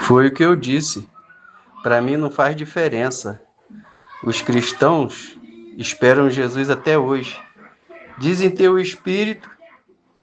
Foi o que eu disse. Para mim não faz diferença. Os cristãos esperam Jesus até hoje. Dizem ter o Espírito,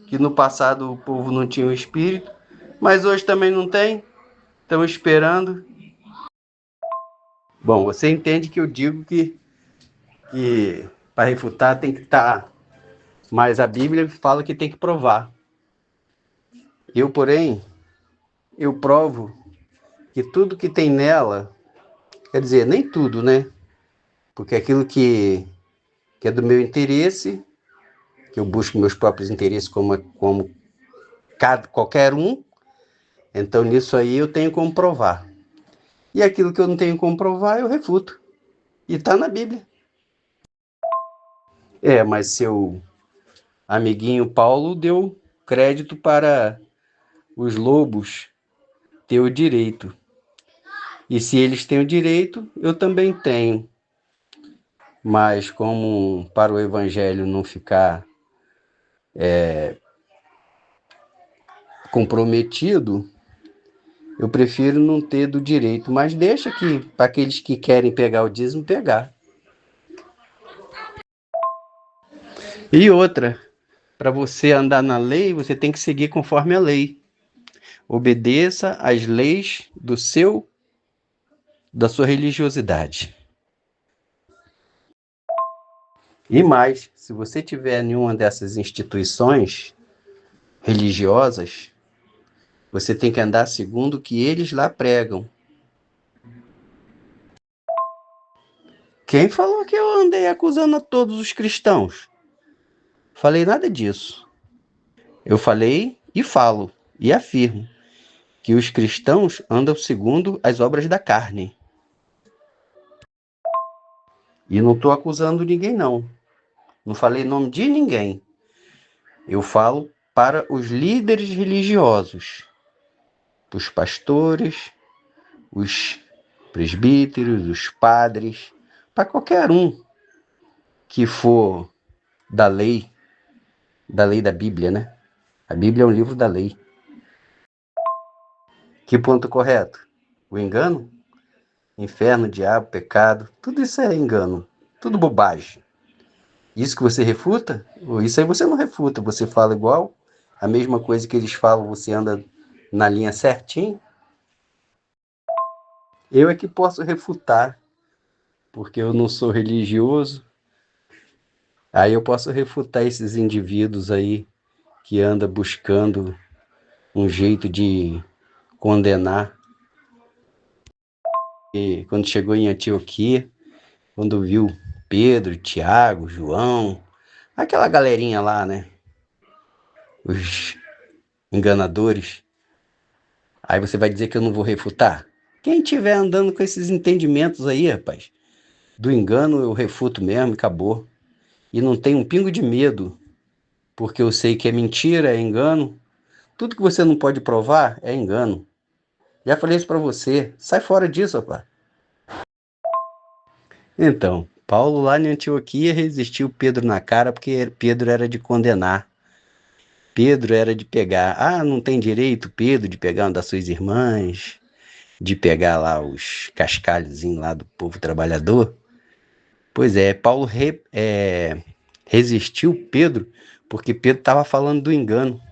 que no passado o povo não tinha o Espírito, mas hoje também não tem. Estão esperando. Bom, você entende que eu digo que para refutar tem que estar, mas a Bíblia fala que tem que provar. Eu, porém, eu provo que tudo que tem nela, quer dizer, nem tudo, né? Porque aquilo que é do meu interesse, que eu busco meus próprios interesses como qualquer um, então nisso aí eu tenho como provar. E aquilo que eu não tenho como provar, eu refuto. E está na Bíblia. Mas seu amiguinho Paulo deu crédito para os lobos ter o direito. E se eles têm o direito, eu também tenho. Mas como para o evangelho não ficar comprometido, eu prefiro não ter do direito. Mas deixa que para aqueles que querem pegar o dízimo, pegar. E outra, para você andar na lei, você tem que seguir conforme a lei. Obedeça às leis da sua religiosidade. E mais, se você tiver nenhuma dessas instituições religiosas, você tem que andar segundo o que eles lá pregam. Quem falou que eu andei acusando a todos os cristãos? Falei nada disso. Eu falei e falo e afirmo que os cristãos andam segundo as obras da carne. E não estou acusando ninguém, não. Não falei nome de ninguém. Eu falo para os líderes religiosos, os pastores, os presbíteros, os padres, para qualquer um que for da lei da Bíblia, né? A Bíblia é um livro da lei. Que ponto correto? O engano? Inferno, diabo, pecado, tudo isso é engano, tudo bobagem. Isso que você refuta? Ou isso aí você não refuta, você fala igual, a mesma coisa que eles falam, você anda na linha certinho. Eu é que posso refutar, porque eu não sou religioso. Aí eu posso refutar esses indivíduos aí que anda buscando um jeito de condenar. E quando chegou em Antioquia, quando viu Pedro, Tiago, João, aquela galerinha lá, né? Os enganadores. Aí você vai dizer que eu não vou refutar? Quem tiver andando com esses entendimentos aí, rapaz, do engano eu refuto mesmo e acabou. E não tem um pingo de medo, porque eu sei que é mentira, é engano. Tudo que você não pode provar é engano. Já falei isso pra você. Sai fora disso, rapaz. Então, Paulo lá em Antioquia resistiu Pedro na cara porque Pedro era de condenar. Pedro era de pegar. Ah, não tem direito, Pedro, de pegar uma das suas irmãs, de pegar lá os cascalhozinhos lá do povo trabalhador. Pois é, Paulo resistiu Pedro porque Pedro estava falando do engano.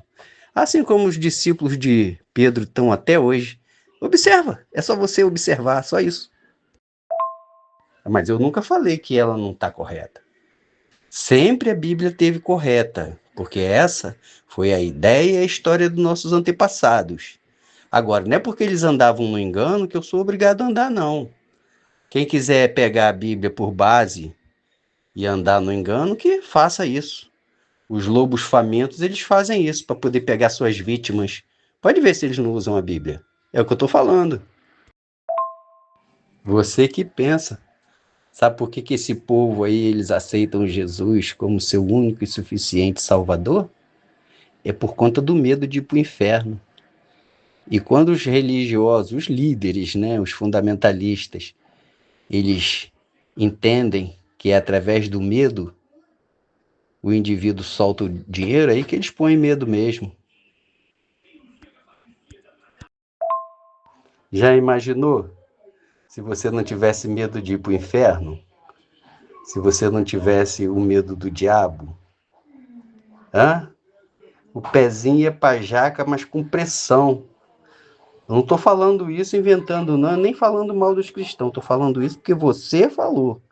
Assim como os discípulos de Pedro estão até hoje. Observa, é só você observar, só isso. Mas eu nunca falei que ela não está correta. Sempre a Bíblia teve correta, porque essa foi a ideia e a história dos nossos antepassados. Agora, não é porque eles andavam no engano que eu sou obrigado a andar, não. Quem quiser pegar a Bíblia por base e andar no engano, que faça isso. Os lobos famintos, eles fazem isso para poder pegar suas vítimas. Pode ver se eles não usam a Bíblia. É o que eu estou falando. Você que pensa. Sabe por que esse povo aí, eles aceitam Jesus como seu único e suficiente Salvador? É por conta do medo de ir para o inferno. E quando os religiosos, os líderes, né, os fundamentalistas, eles entendem que é através do medo o indivíduo solta o dinheiro, aí que eles põem medo mesmo. Já imaginou se você não tivesse medo de ir para o inferno? Se você não tivesse o medo do diabo? Hã? O pezinho ia para jaca, mas com pressão. Eu não estou falando isso inventando, não, nem falando mal dos cristãos. Estou falando isso porque você falou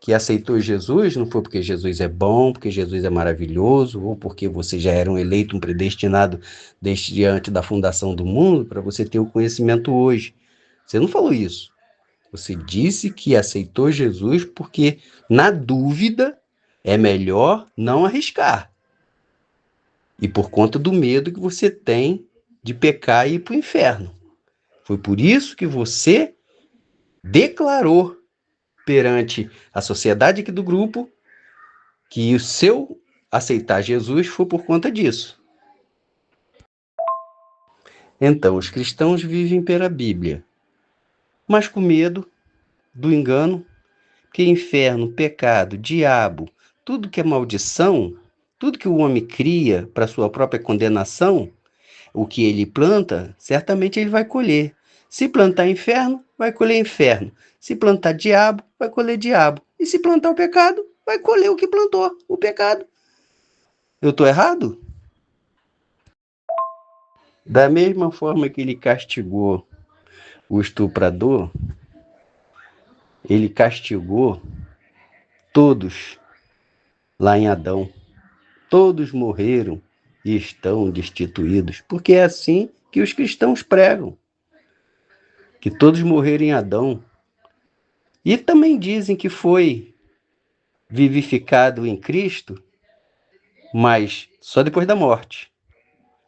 que aceitou Jesus, não foi porque Jesus é bom, porque Jesus é maravilhoso, ou porque você já era um eleito, um predestinado desde antes da fundação do mundo, para você ter o conhecimento hoje. Você não falou isso. Você disse que aceitou Jesus porque, na dúvida, é melhor não arriscar. E por conta do medo que você tem de pecar e ir para o inferno. Foi por isso que você declarou perante a sociedade aqui do grupo que o seu aceitar Jesus foi por conta disso. Então, os cristãos vivem pela Bíblia, mas com medo do engano, que inferno, pecado, diabo, tudo que é maldição, tudo que o homem cria para sua própria condenação, o que ele planta, certamente ele vai colher. Se plantar inferno, vai colher inferno. Se plantar diabo, vai colher diabo. E se plantar o pecado, vai colher o que plantou, o pecado. Eu estou errado? Da mesma forma que ele castigou o estuprador, ele castigou todos lá em Adão. Todos morreram e estão destituídos, porque é assim que os cristãos pregam, que todos morreram em Adão. E também dizem que foi vivificado em Cristo, mas só depois da morte.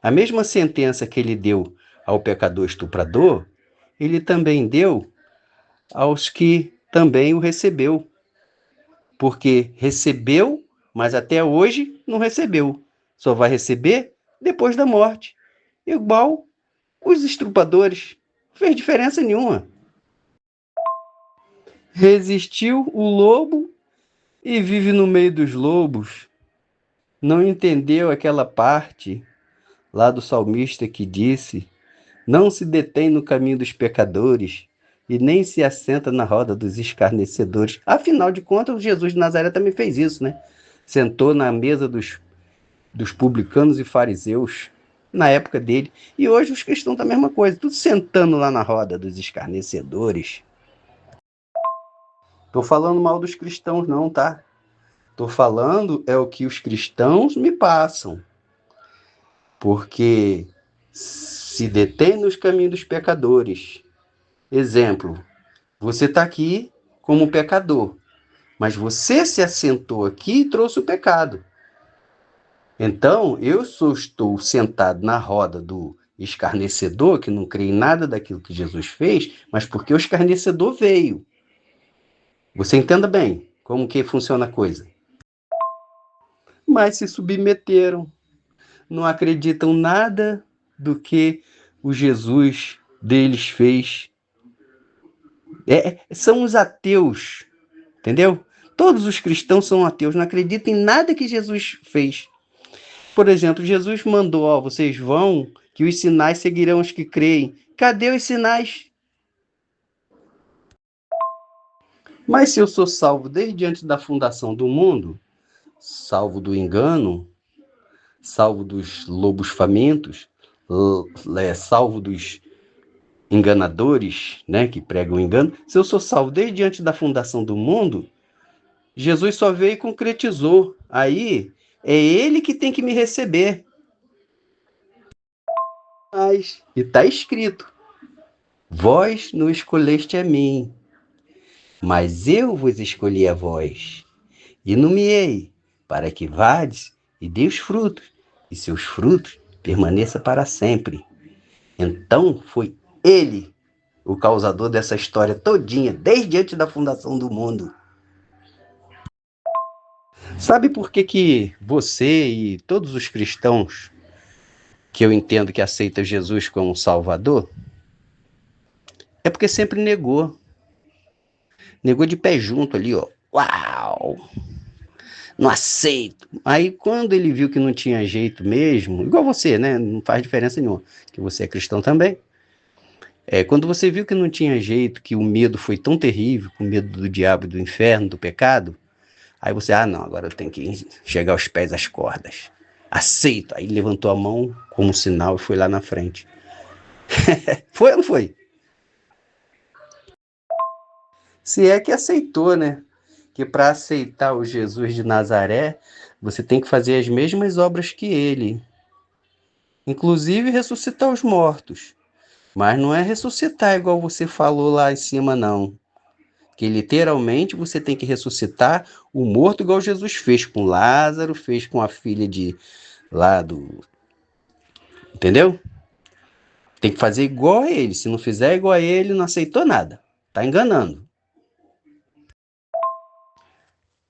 A mesma sentença que ele deu ao pecador estuprador, ele também deu aos que também o recebeu. Porque recebeu, mas até hoje não recebeu. Só vai receber depois da morte. Igual os estupradores. Não fez diferença nenhuma. Resistiu o lobo e vive no meio dos lobos. Não entendeu aquela parte lá do salmista que disse: não se detém no caminho dos pecadores e nem se assenta na roda dos escarnecedores. Afinal de contas, Jesus de Nazaré também fez isso, né? Sentou na mesa dos publicanos e fariseus na época dele. E hoje os cristãos estão a mesma coisa, tudo sentando lá na roda dos escarnecedores. Estou falando mal dos cristãos não, tá? Estou falando é o que os cristãos me passam. Porque se detém nos caminhos dos pecadores. Exemplo, você está aqui como pecador, mas você se assentou aqui e trouxe o pecado. Então, estou sentado na roda do escarnecedor, que não crê em nada daquilo que Jesus fez, mas porque o escarnecedor veio. Você entenda bem como que funciona a coisa. Mas se submeteram, não acreditam nada do que o Jesus deles fez. São os ateus, entendeu? Todos os cristãos são ateus, não acreditam em nada que Jesus fez. Por exemplo, Jesus mandou, ó, vocês vão, que os sinais seguirão os que creem. Cadê os sinais? Mas se eu sou salvo desde antes da fundação do mundo, salvo do engano, salvo dos lobos famintos, salvo dos enganadores, né, que pregam engano, se eu sou salvo desde antes da fundação do mundo, Jesus só veio e concretizou. Aí é ele que tem que me receber. E está escrito: vós não escolheste a mim, mas eu vos escolhi a vós, e nomeei, para que vades e deis frutos, e seus frutos permaneçam para sempre. Então foi ele o causador dessa história todinha, desde antes da fundação do mundo. Sabe por que você e todos os cristãos que eu entendo que aceitam Jesus como Salvador? É porque sempre negou. Negou de pé junto ali, ó. Uau! Não aceito. Aí quando ele viu que não tinha jeito mesmo, igual você, né? Não faz diferença nenhuma, que você é cristão também. Quando você viu que não tinha jeito, que o medo foi tão terrível, com o medo do diabo, do inferno, do pecado, aí você, não, agora eu tenho que chegar aos pés das cordas. Aceito. Aí levantou a mão como sinal e foi lá na frente. Foi ou não foi? Se é que aceitou, né? Que para aceitar o Jesus de Nazaré, você tem que fazer as mesmas obras que ele, inclusive ressuscitar os mortos. Mas não é ressuscitar igual você falou lá em cima, não. Que literalmente você tem que ressuscitar o morto igual Jesus fez com Lázaro, fez com a filha de lá do... Entendeu? Tem que fazer igual a ele. Se não fizer igual a ele, não aceitou nada. Tá enganando.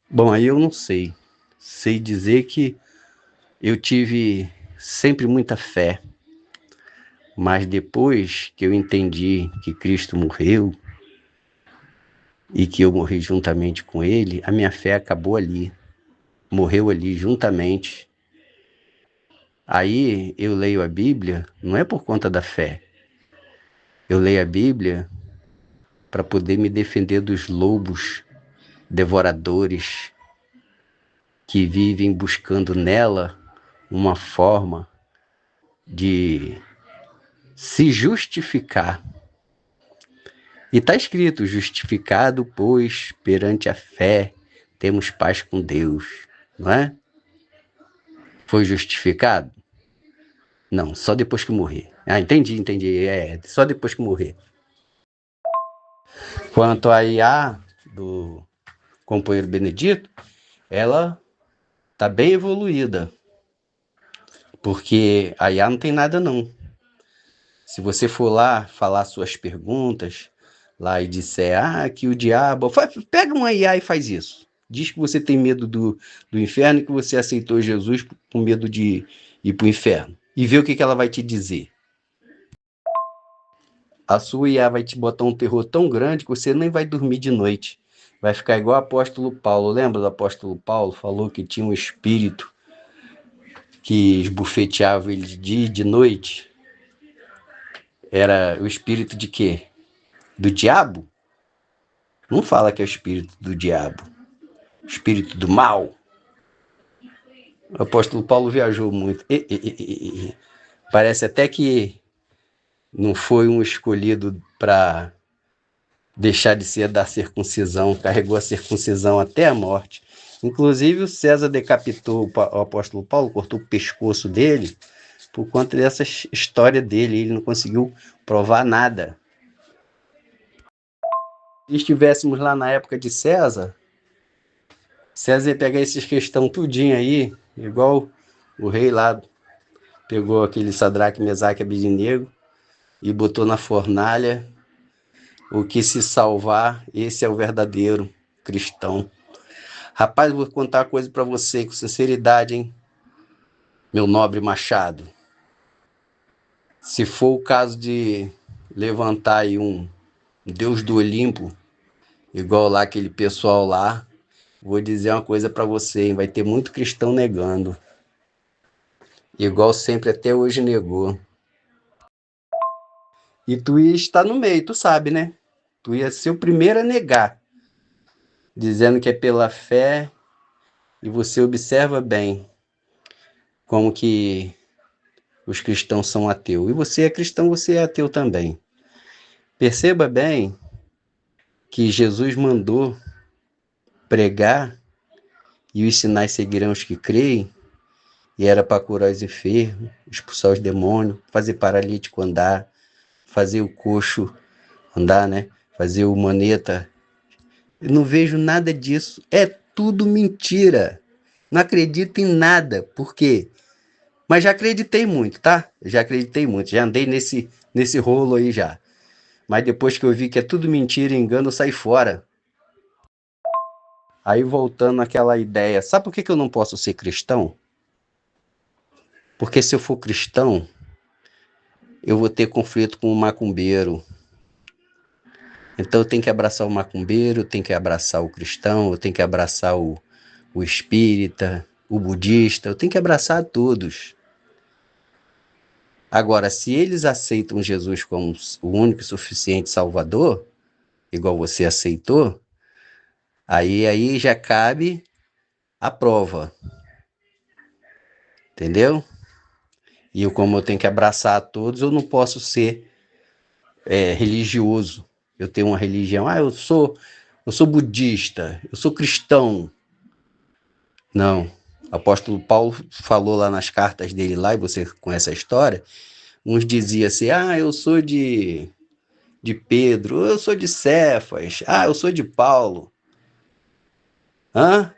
Bom, aí eu não sei. Sei dizer que eu tive sempre muita fé. Mas depois que eu entendi que Cristo morreu e que eu morri juntamente com ele, a minha fé acabou ali. Morreu ali juntamente. Aí eu leio a Bíblia, não é por conta da fé. Eu leio a Bíblia para poder me defender dos lobos devoradores que vivem buscando nela uma forma de se justificar. E está escrito: justificado, pois, perante a fé, temos paz com Deus. Não é? Foi justificado? Não, só depois que morrer. Entendi. Só depois que morrer. Quanto a IA do companheiro Benedito, ela tá bem evoluída, porque a IA não tem nada não. Se você for lá falar suas perguntas, lá e disser, que o diabo... Pega uma IA e faz isso. Diz que você tem medo do inferno e que você aceitou Jesus com medo de ir para o inferno. E vê o que ela vai te dizer. A sua IA vai te botar um terror tão grande que você nem vai dormir de noite. Vai ficar igual o apóstolo Paulo. Lembra do apóstolo Paulo? Falou que tinha um espírito que esbufeteava ele de dia e de noite. Era o espírito de quê? Do diabo? Não fala que é o espírito do diabo. O espírito do mal. O apóstolo Paulo viajou muito. Parece até que não foi um escolhido para deixar de ser da circuncisão. Carregou a circuncisão até a morte. Inclusive o César decapitou o apóstolo Paulo, cortou o pescoço dele por conta dessa história dele. Ele não conseguiu provar nada. Se estivéssemos lá na época de César ia pegar esses questão tudinho aí, igual o rei lá pegou aquele Sadraque, Mesaque e Abednego e botou na fornalha. O que se salvar, esse é o verdadeiro cristão. Rapaz, vou contar uma coisa para você com sinceridade, hein? Meu nobre Machado. Se for o caso de levantar aí um Deus do Olimpo, igual lá aquele pessoal lá, vou dizer uma coisa para você, hein? Vai ter muito cristão negando. Igual sempre até hoje negou. E tu ia estar no meio, tu sabe, né? Tu ia ser o primeiro a negar, dizendo que é pela fé, e você observa bem como que os cristãos são ateus. E você é cristão, você é ateu também. Perceba bem que Jesus mandou pregar e os sinais seguirão os que creem, e era para curar os enfermos, expulsar os demônios, fazer paralítico andar, fazer o coxo andar, né? Fazer o maneta. Eu não vejo nada disso. É tudo mentira. Não acredito em nada. Por quê? Mas já acreditei muito, tá? Já acreditei muito. Já andei nesse rolo aí já. Mas depois que eu vi que é tudo mentira e engano, eu saí fora. Aí voltando àquela ideia. Sabe por que eu não posso ser cristão? Porque se eu for cristão, eu vou ter conflito com o macumbeiro. Então eu tenho que abraçar o macumbeiro, eu tenho que abraçar o cristão, eu tenho que abraçar o espírita, o budista, eu tenho que abraçar todos. Agora, se eles aceitam Jesus como o único e suficiente Salvador, igual você aceitou, aí já cabe a prova, entendeu? E eu, como eu tenho que abraçar a todos, eu não posso ser religioso. Eu tenho uma religião, eu sou budista, eu sou cristão. Não. O apóstolo Paulo falou lá nas cartas dele lá, e você conhece a história, uns diziam assim, eu sou de Pedro, eu sou de Cefas, eu sou de Paulo. Hã?